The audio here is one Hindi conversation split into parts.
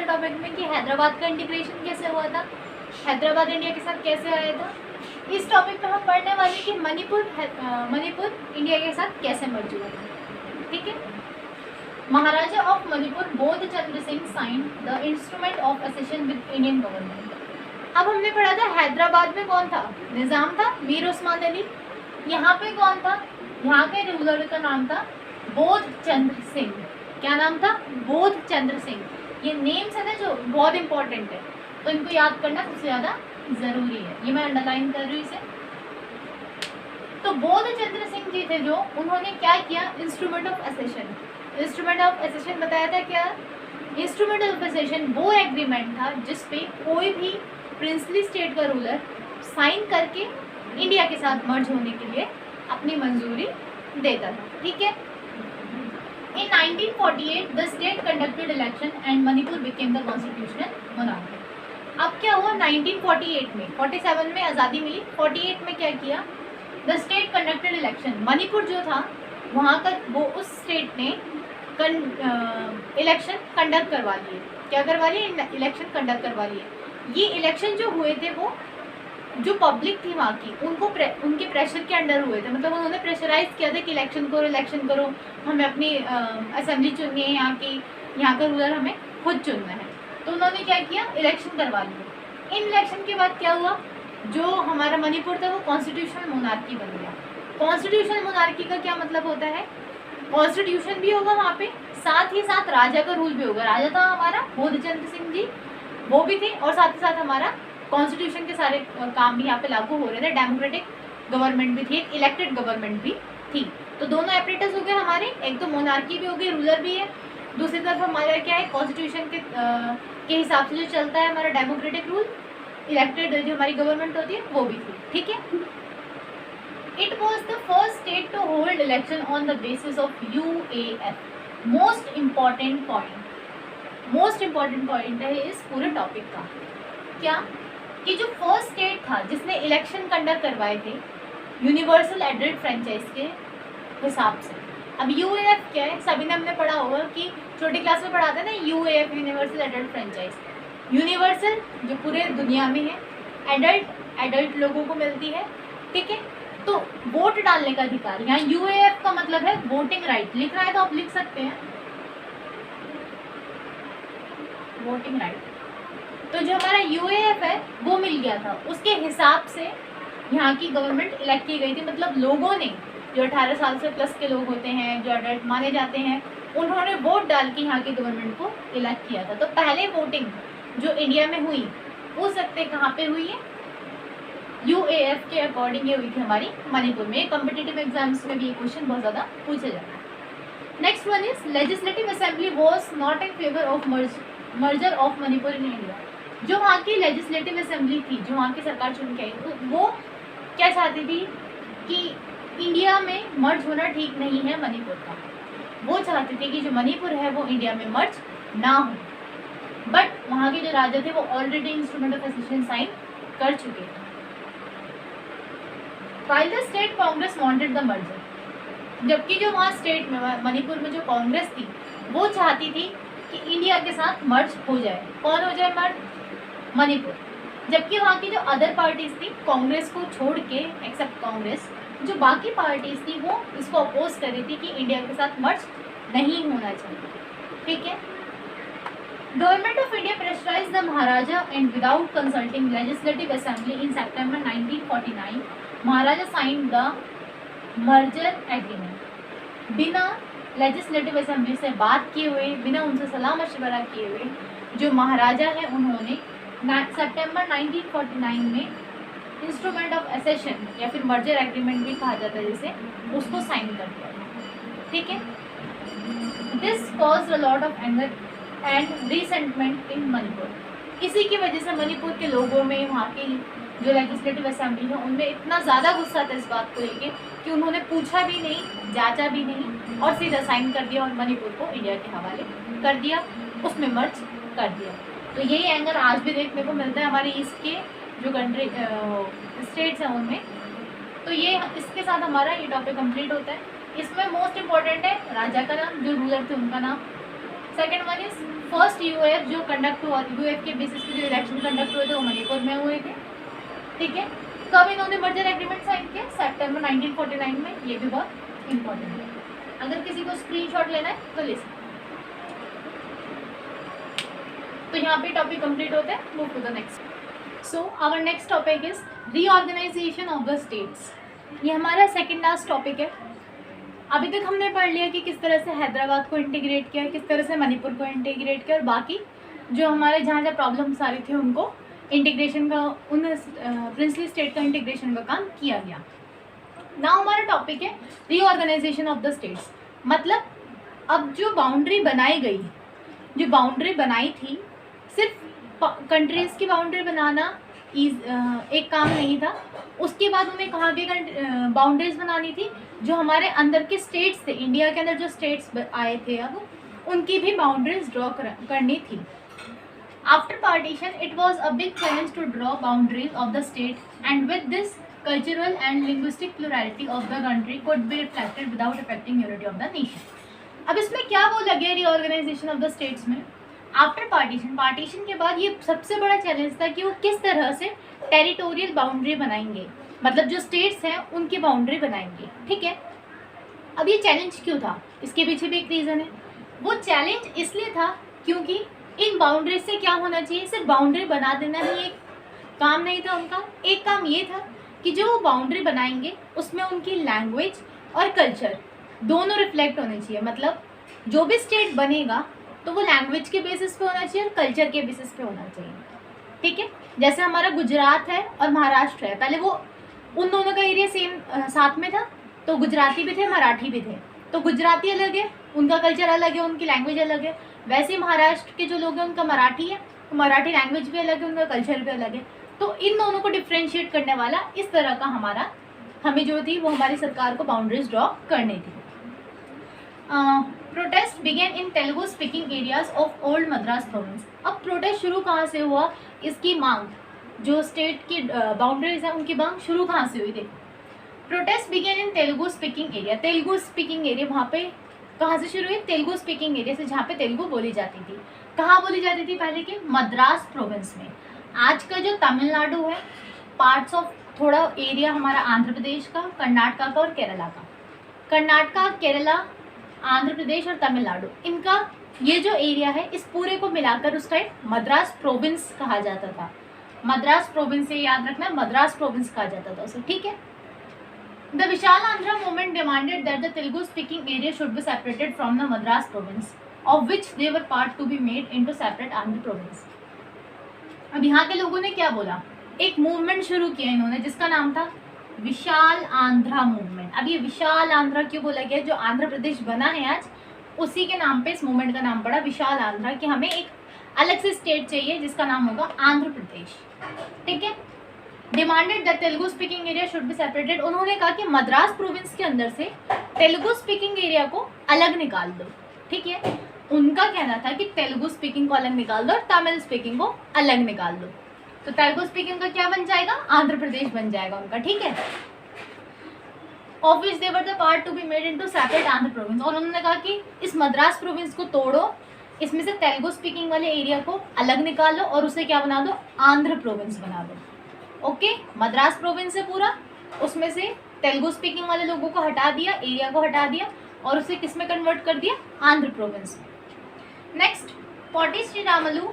टॉपिक में कि हैदराबाद का इंटीग्रेशन कैसे हुआ था, हैदराबाद इंडिया के साथ कैसे आया था। इस टॉपिक में हम पढ़ने वाले कि मणिपुर इंडिया के साथ कैसे मर्ज हुआ था। ठीक है। Maharaja of Manipur Bodhchandra Singh sign the instrument of accession with Indian government. अब हमने पढ़ा था हैदराबाद में कौन था, निज़ाम था, मीर उस्मान अली। यहाँ पे कौन था, यहाँ के रूलर का नाम था बोधचंद्र सिंह। क्या नाम था, बोधचंद्र सिंह। ये नेम्स है ना जो बहुत इंपॉर्टेंट है, तो इनको याद करना सबसे ज़्यादा ज़रूरी है। ये मैं अंडरलाइन कर रही हूँ इसे। तो बोधचंद्र सिंह जी थे जो, उन्होंने क्या किया, instrument of accession. Instrument of accession बताया था क्या, इंस्ट्रूमेंट ऑफ एसेशन वो एग्रीमेंट था जिसपे कोई भी प्रिंसली स्टेट का रूलर साइन करके इंडिया के साथ मर्ज होने के लिए अपनी मंजूरी देता था। ठीक है। In 1948 the state conducted election and Manipur became the constitutional monarchy. अब क्या हुआ 1948 में, 47 में आज़ादी मिली, 48 में क्या किया, the state conducted election. Manipur जो था वहाँ का वो उस स्टेट ने इलेक्शन कंडक्ट करवा लिए। क्या करवा लिए, इलेक्शन कंडक्ट करवा लिए। ये इलेक्शन जो हुए थे वो जो पब्लिक थी वहाँ की उनको उनके प्रेशर के अंडर हुए थे। मतलब उन्होंने प्रेशराइज किया था कि इलेक्शन करो, हमें अपनी असेंबली चुननी है, यहाँ का रूलर हमें खुद चुनना है। तो उन्होंने क्या किया, इलेक्शन करवा लिए। इन इलेक्शन के बाद क्या हुआ, जो हमारा मणिपुर था वो कॉन्स्टिट्यूशनल मोनार्की बन गया। कॉन्स्टिट्यूशनल मोनार्की का क्या मतलब होता है, कॉन्स्टिट्यूशन भी होगा वहाँ पे, साथ ही साथ राजा का रूल भी होगा। राजा था हमारा बोधचंद्र सिंह जी, वो भी थे, और साथ ही साथ हमारा कॉन्स्टिट्यूशन के सारे काम भी यहाँ पे लागू हो रहे थे। डेमोक्रेटिक गवर्नमेंट भी थी, इलेक्टेड गवर्नमेंट भी थी। तो दोनों एपरेटस हो गए हमारे, एक तो मोनार्की भी हो गई, रूलर भी है, दूसरी तरफ हमारा क्या है, कॉन्स्टिट्यूशन के हिसाब से जो चलता है हमारा डेमोक्रेटिक रूल, इलेक्टेड जो हमारी गवर्नमेंट होती है वो भी थी। ठीक है। It was the first state to hold election on the basis of UAF. Most important point है इस पूरे टॉपिक का, क्या कि जो फर्स्ट स्टेट था जिसने इलेक्शन कंडक्ट करवाए थे यूनिवर्सल एडल्ट फ्रेंचाइज के हिसाब से। अब UAF क्या है, सभी ने हमने पढ़ा होगा कि छोटी क्लास में पढ़ाते हैं ना, UAF universal adult franchise. Universal जो पूरे दुनिया में है, एडल्ट लोगों को मिलती है। ठीक है। तो वोट डालने का अधिकार, यहाँ UAF का मतलब है वोटिंग राइट। लिखना है तो आप लिख सकते हैं, वोटिंग राइट। तो जो हमारा UAF है वो मिल गया था, उसके हिसाब से यहाँ की गवर्नमेंट इलेक्ट की गई थी। मतलब लोगों ने, जो 18 साल से प्लस के लोग होते हैं, जो अडल्ट माने जाते हैं, उन्होंने वोट डाल के यहाँ की गवर्नमेंट को इलेक्ट किया था। तो पहले वोटिंग जो इंडिया में हुई, पूछ सकते कहाँ पे हुई है, UAF के अकॉर्डिंग ये हुई थी हमारी मणिपुर में। कॉम्पिटिटिव एग्जाम्स में भी ये क्वेश्चन बहुत ज़्यादा पूछे जाता है। Next one is legislative assembly was not in favour of merger of Manipur in India. जो वहाँ की लेजिस्लेटिव असेंबली थी, जो वहाँ की सरकार चुन के आई, तो वो क्या चाहती थी कि इंडिया में मर्ज होना ठीक नहीं है मणिपुर का। वो चाहती थी कि जो मणिपुर है वो इंडिया में मर्ज ना हो। बट वहाँ के जो राजा थे वो already instrument of accession sign कर चुके थे। While the state Congress wanted the merger, जबकि जो वहाँ स्टेट में मणिपुर में जो कांग्रेस थी वो चाहती थी कि इंडिया के साथ मर्ज हो जाए। कौन हो जाए मर्ज, मणिपुर। जबकि वहाँ की जो अदर पार्टीज थी, कांग्रेस को छोड़ के, एक्सेप्ट कांग्रेस, जो बाकी पार्टीज थी वो इसको अपोज कर रही थी कि इंडिया के साथ मर्ज नहीं होना चाहिए। ठीक है। Government of India pressurise the Maharaja and without consulting legislative assembly in September 1949 Maharaja sign the merger agreement. बिना लेजिस्लेटिव असेंबली से बात किए हुए, बिना उनसे सलाह मशवरा किए हुए, जो महाराजा है उन्होंने सितंबर 1949 में इंस्ट्रूमेंट ऑफ एसेशन या फिर मर्जर एग्रीमेंट भी कहा जाता है जिसे, उसको साइन कर दिया। ठीक है। This caused a lot of anger and resentment in Manipur. इसी की वजह से मणिपुर के लोगों में, वहाँ की जो लेजिस्लेटिव असेंबली है उनमें इतना ज़्यादा गुस्सा था इस बात को लेके कि उन्होंने पूछा भी नहीं, जांचा भी नहीं, और सीधा साइन कर दिया और मणिपुर को इंडिया के हवाले कर दिया, उसमें मर्ज कर दिया। तो यही एंगर आज भी देखने को मिलता है हमारे ईस्ट के जो कंट्री स्टेट्स हैं उनमें। तो ये इसके साथ हमारा ये टॉपिक कंप्लीट होता है। इसमें मोस्ट इम्पॉर्टेंट है राजा का नाम, जो रूलर थे उनका नाम। Second one is first UF जो कंडक्ट हुआ, यूएफ के बेसिस पे जो इलेक्शन कंडक्ट हुए थे वो मणिपुर में हुए थे, ठीक है। कब इन्होंने मर्जर एग्रीमेंट साइन किया? सितंबर 1949 में। ये भी बहुत इंपॉर्टेंट है, अगर किसी को स्क्रीनशॉट लेना है तो ले सकते। तो यहाँ पे टॉपिक कंप्लीट होता है, move to the next. So our next topic is reorganisation of the states. ये हमारा सेकेंड लास्ट टॉपिक है। अभी तक हमने पढ़ लिया कि किस तरह से हैदराबाद को इंटीग्रेट किया, किस तरह से मणिपुर को इंटीग्रेट किया, और बाकी जो हमारे जहाँ जहाँ प्रॉब्लम्स आ रही थी उनको इंटीग्रेशन का, उन प्रिंसली स्टेट का इंटीग्रेशन का काम किया गया। नाउ हमारा टॉपिक है रीऑर्गेनाइजेशन ऑफ द स्टेट्स। मतलब अब जो बाउंड्री बनाई गई, जो बाउंड्री बनाई थी, सिर्फ कंट्रीज़ की बाउंड्री बनाना एक काम नहीं था। उसके बाद उन्हें कहाँ की बाउंड्रीज बनानी थी, जो हमारे अंदर के स्टेट्स थे, इंडिया के अंदर जो स्टेट्स आए थे अब उनकी भी बाउंड्रीज ड्रॉ करनी थी। After partition it was a big challenge to draw boundaries of the state and with this cultural and linguistic plurality of the country could be reflected without affecting unity of the nation. अब इसमें क्या बोला गया रीऑर्गेनाइजेशन ऑफ द स्टेट्स में? आफ्टर पार्टीशन, पार्टीशन के बाद ये सबसे बड़ा चैलेंज था कि वो किस तरह से टेरिटोरियल बाउंड्री बनाएंगे, मतलब जो स्टेट्स हैं उनकी बाउंड्री बनाएंगे, ठीक है। अब ये चैलेंज क्यों था? इसके पीछे भी एक रीज़न है। वो चैलेंज इसलिए था क्योंकि इन बाउंड्री से क्या होना चाहिए, सिर्फ बाउंड्री बना देना ही एक काम नहीं था उनका। एक काम ये था कि जो वो बाउंड्री बनाएंगे उसमें उनकी लैंग्वेज और कल्चर दोनों रिफ्लेक्ट होने चाहिए। मतलब जो भी स्टेट बनेगा तो वो लैंग्वेज के बेसिस पे होना चाहिए और कल्चर के बेसिस पे होना चाहिए, ठीक है। जैसे हमारा गुजरात है और महाराष्ट्र है, पहले वो उन दोनों का एरिया सेम साथ में था, तो गुजराती भी थे, मराठी भी थे। तो गुजराती अलग है, उनका कल्चर अलग है, उनकी लैंग्वेज अलग है। वैसे ही महाराष्ट्र के जो लोग हैं उनका मराठी है, तो मराठी लैंग्वेज भी अलग है, उनका कल्चर भी अलग है। तो इन दोनों को डिफ्रेंशिएट करने वाला इस तरह का हमें जो थी वो हमारी सरकार को बाउंड्रीज ड्रॉ करनी थी। Protest began in Telugu speaking areas of old Madras province. अब प्रोटेस्ट शुरू कहाँ से हुआ? इसकी मांग, जो स्टेट की बाउंड्रीज हैं उनकी मांग शुरू कहाँ से हुई थी? Protest began in Telugu speaking area. Telugu speaking area वहाँ पे कहाँ से शुरू हुई? तेलुगु स्पीकिंग एरिया से, जहाँ पे तेलुगु बोली जाती थी। कहाँ बोली जाती थी पहले के? मद्रास प्रोविंस में। आज का जो तमिलनाडु है, पार्ट्स ऑफ थोड़ा एरिया हमारा आंध्र प्रदेश का, कर्नाटका का और केरला का। कर्नाटका, केरला, आंध्र प्रदेश और तमिलनाडु, इनका ये जो एरिया है इस पूरे को मिलाकर उस टाइम मद्रास प्रोविंस कहा जाता था। मद्रास प्रोविंस, से याद रखना, मद्रास प्रोविंस कहा जाता था उसे, ठीक है। The Vishal Andhra movement demanded that the Telugu speaking area should be separated from the Madras province of which they were part to be made into separate Andhra province. अब यहाँ के लोगों ने क्या बोला? एक मूवमेंट शुरू किया इन्होंने जिसका नाम था विशाल आंध्रा मूवमेंट। अब ये विशाल आंध्रा क्यों बोला गया? जो आंध्र प्रदेश बना है आज, उसी के नाम पे इस मूवमेंट का नाम पड़ा विशाल आंध्रा, कि हमें एक अलग से स्टेट चाहिए जिसका नाम होगा आंध्र प्रदेश, ठीक है। Demanded that Telugu speaking area should be separated. उन्होंने कहा कि मद्रास प्रोविंस के अंदर से तेलुगु स्पीकिंग एरिया को अलग निकाल दो, ठीक है। उनका कहना था कि तेलुगु स्पीकिंग को अलग निकाल दो और तमिल स्पीकिंग को अलग निकाल दो, तो तेलुगु स्पीकिंग का क्या बन जाएगा? आंध्र प्रदेश बन जाएगा उनका, ठीक है। Of which they were the part to be made into separate Andhra province. और उन्होंने कहा कि इस मद्रास प्रोविंस को तोड़ो, इसमें से तेलुगु स्पीकिंग वाले एरिया को अलग निकालो और उसे क्या बना दो? आंध्र प्रोविंस बना दो, ओके। मद्रास प्रोविंस है पूरा, उसमें से तेलुगु स्पीकिंग वाले लोगों को हटा दिया, एरिया को हटा दिया और उसे किस में कन्वर्ट कर दिया? आंध्र प्रोविंस में। Next, Potti Sriramulu,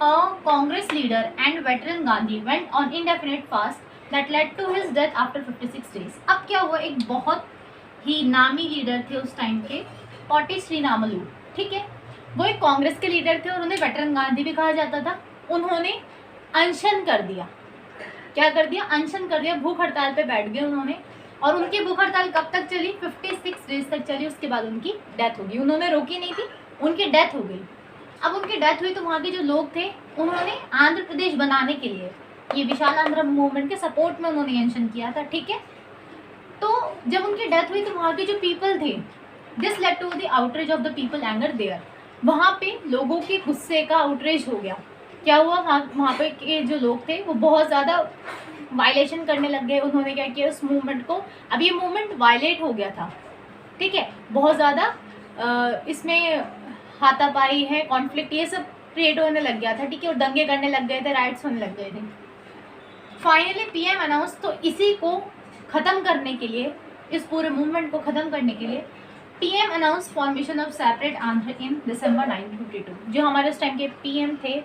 a Congress leader and veteran Gandhi went on indefinite fast that led to his death after 56 days. अब क्या हुआ? एक बहुत ही नामी लीडर थे उस टाइम के, पोटी श्रीरामुलु, ठीक है। वो एक कांग्रेस के लीडर थे और उन्हें वेटरन गांधी भी कहा जाता था। उन्होंने अनशन कर दिया। क्या कर दिया? अनशन कर दिया, भूख हड़ताल पे बैठ गए उन्होंने। और उनकी भूख हड़ताल कब तक चली? 56 डेज तक चली। उसके बाद उनकी डेथ हो गई। उन्होंने रोकी नहीं थी, उनकी डेथ हो गई। अब उनकी डेथ हुई तो वहाँ के जो लोग थे उन्होंने आंध्र प्रदेश बनाने के लिए, ये विशाल आंध्र मूवमेंट के सपोर्ट में उन्होंने मेंशन किया था, ठीक है। तो जब उनकी डेथ हुई तो वहाँ के जो पीपल थे, this led to the outrage of the people anger there. वहाँ पे लोगों के गुस्से का आउटरेज हो गया। क्या हुआ? वहाँ पे के जो लोग थे वो बहुत ज़्यादा वायलेशन करने लग गए। उन्होंने क्या किया? उस मूवमेंट को, अब ये मूवमेंट वायलेट हो गया था, ठीक है, बहुत ज़्यादा इसमें हाथापाई है, कॉन्फ्लिक्ट, ये सब क्रिएट होने लग गया था, ठीक है, और दंगे करने लग गए थे, राइट्स होने लग गए थे। फाइनली पीएम अनाउंस, तो इसी को ख़त्म करने के लिए, इस पूरे मूवमेंट को ख़त्म करने के लिए PM announce formation of separate Andhra in December 1952। जो हमारे उस टाइम के पीएम थे,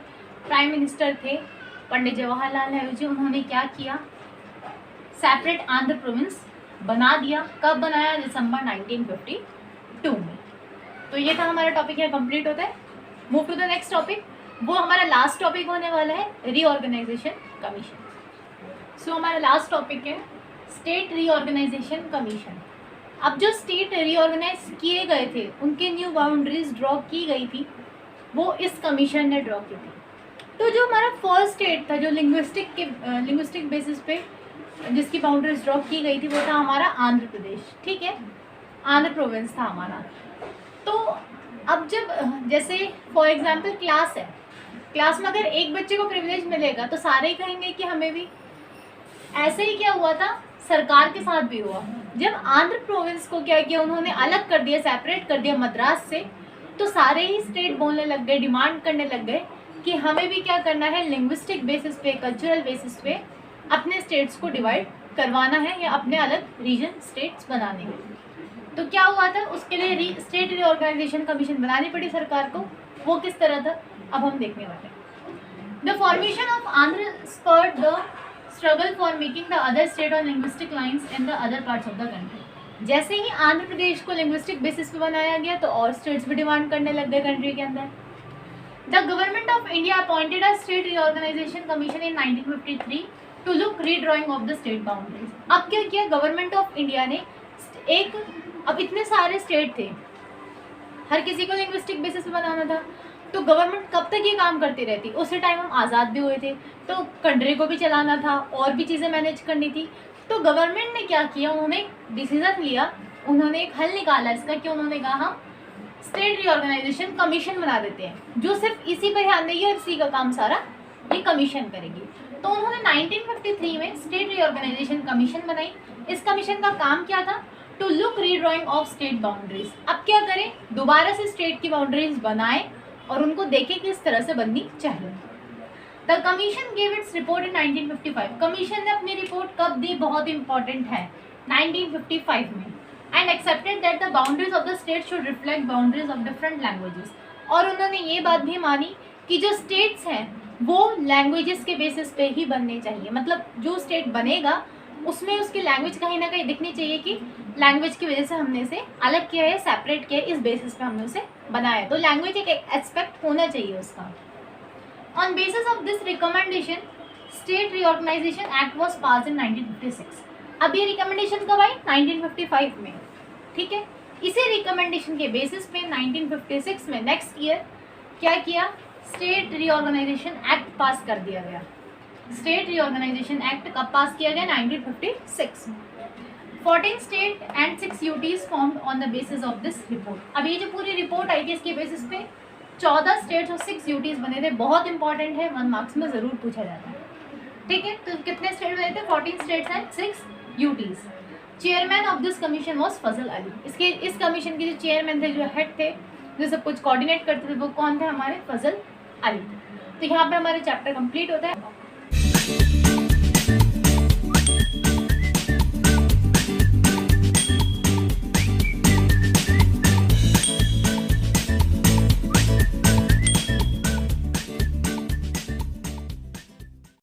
प्राइम मिनिस्टर थे पंडित जवाहरलाल नेहरू जी, उन्होंने क्या किया, सेपरेट आंध्र प्रोविंस बना दिया। कब बनाया? दिसंबर 1952 में। तो ये था हमारा टॉपिक, यहाँ कंप्लीट होता है। Move to the next topic, वो हमारा लास्ट टॉपिक होने वाला है, रीऑर्गेनाइजेशन कमीशन। सो हमारा लास्ट टॉपिक है स्टेट रीऑर्गेनाइजेशन कमीशन। अब जो स्टेट रीऑर्गेनाइज किए गए थे, उनके न्यू बाउंड्रीज ड्रॉ की गई थी, वो इस कमीशन ने ड्रॉ की थी। तो जो हमारा फर्स्ट स्टेट था, जो लिंग्विस्टिक बेसिस पे जिसकी बाउंड्रीज ड्रॉ की गई थी, वो था हमारा आंध्र प्रदेश, ठीक है, आंध्र प्रोविंस था हमारा। तो अब जब जैसे फॉर एग्जांपल क्लास है, क्लास में अगर एक बच्चे को प्रिविलेज मिलेगा तो सारे ही कहेंगे कि हमें भी। ऐसे ही क्या हुआ था, सरकार के साथ भी हुआ। जब आंध्र प्रोविंस को क्या किया, उन्होंने अलग कर दिया, सेपरेट कर दिया मद्रास से, तो सारे ही स्टेट बोलने लग गए, डिमांड करने लग गए कि हमें भी क्या करना है, लिंग्विस्टिक बेसिस पे, कल्चरल बेसिस पे अपने स्टेट्स को डिवाइड करवाना है या अपने अलग रीजन स्टेट्स बनाने हैं। तो क्या हुआ था, उसके लिए स्टेट रीऑर्गेनाइजेशन कमीशन बनानी पड़ी सरकार को। वो किस तरह था, अब हम देखने वाले हैं। The formation of Andhra spurred the struggle for making the other state on linguistic lines in the other parts of the country. जैसे ही आंध्र प्रदेश को लिंग्विस्टिक बेसिस पे बनाया गया, तो और स्टेट्स भी डिमांड करने लग गए कंट्री के अंदर। The government of India appointed a state reorganisation commission in 1953 to look redrawing of the state boundaries. अब क्या किया गवर्नमेंट ऑफ इंडिया ने, अब इतने सारे स्टेट थे, हर किसी को लिंग्विस्टिक बेसिस पे बनाना था, तो गवर्नमेंट कब तक ये काम करती रहती। उसी टाइम हम आज़ाद भी हुए थे, तो कंट्री को भी चलाना था और भी चीज़ें मैनेज करनी थी। तो गवर्नमेंट ने क्या किया, उन्होंने डिसीजन लिया, उन्होंने एक हल निकाला इसका, कि उन्होंने कहा हम स्टेट रीऑर्गेनाइजेशन कमीशन बना देते हैं, जो सिर्फ इसी पर ध्यान देगी और इसी का काम सारा ये कमीशन करेगी। तो उन्होंने 1953 में स्टेट रीऑर्गेनाइजेशन कमीशन बनाई। इस कमीशन का काम क्या था, to look redrawing of state boundaries. अब क्या करें, दोबारा से स्टेट की बाउंड्रीज बनाए और उनको देखें किस तरह से बननी चाहिए। The commission gave its report in 1955। Commission ने अपनी रिपोर्ट कब दी, बहुत इंपॉर्टेंट है, 1955 में। And accepted that the boundaries of the state should reflect boundaries of different languages. और उन्होंने ये बात भी मानी कि जो स्टेट्स हैं वो लैंग्वेजेस के बेसिस पे ही बनने चाहिए। मतलब जो स्टेट बनेगा उसमें उसकी लैंग्वेज कहीं ना कहीं दिखनी चाहिए कि लैंग्वेज की वजह से हमने इसे अलग किया है, सेपरेट किया है, इस बेसिस पे हमने उसे बनाया है। तो लैंग्वेज एक एस्पेक्ट होना चाहिए उसका। On basis of this recommendation state reorganisation act was pass in 1956। अब ये रिकमेंडेशन कब आई, 1955 में, ठीक है। इसी रिकमेंडेशन के बेसिस पे 1956 में नेक्स्ट ईयर क्या किया, स्टेट रीऑर्गेनाइजेशन एक्ट पास कर दिया गया। स्टेट रीऑर्गेनाइजेशन एक्ट कब पास किया गया, 1956 में। 14 state and 6 UTs formed on the basis of this report. अब ये जो पूरी रिपोर्ट आई थी इसके बेसिस पे 14 स्टेट्स और 6 यूटीज बने थे। बहुत इंपॉर्टेंट है, 1 मार्क्स में ज़रूर पूछा जाता है, ठीक है। तो कितने स्टेट बने थे, 14 states and 6 UTs. Chairman of this commission was Fazal Ali. इस कमीशन के जो चेयरमैन थे, जो हेड थे, जो सब कुछ कोऑर्डिनेट करते थे, वो कौन थे, हमारे फजल अली। तो यहाँ पे हमारे चैप्टर कंप्लीट होता है।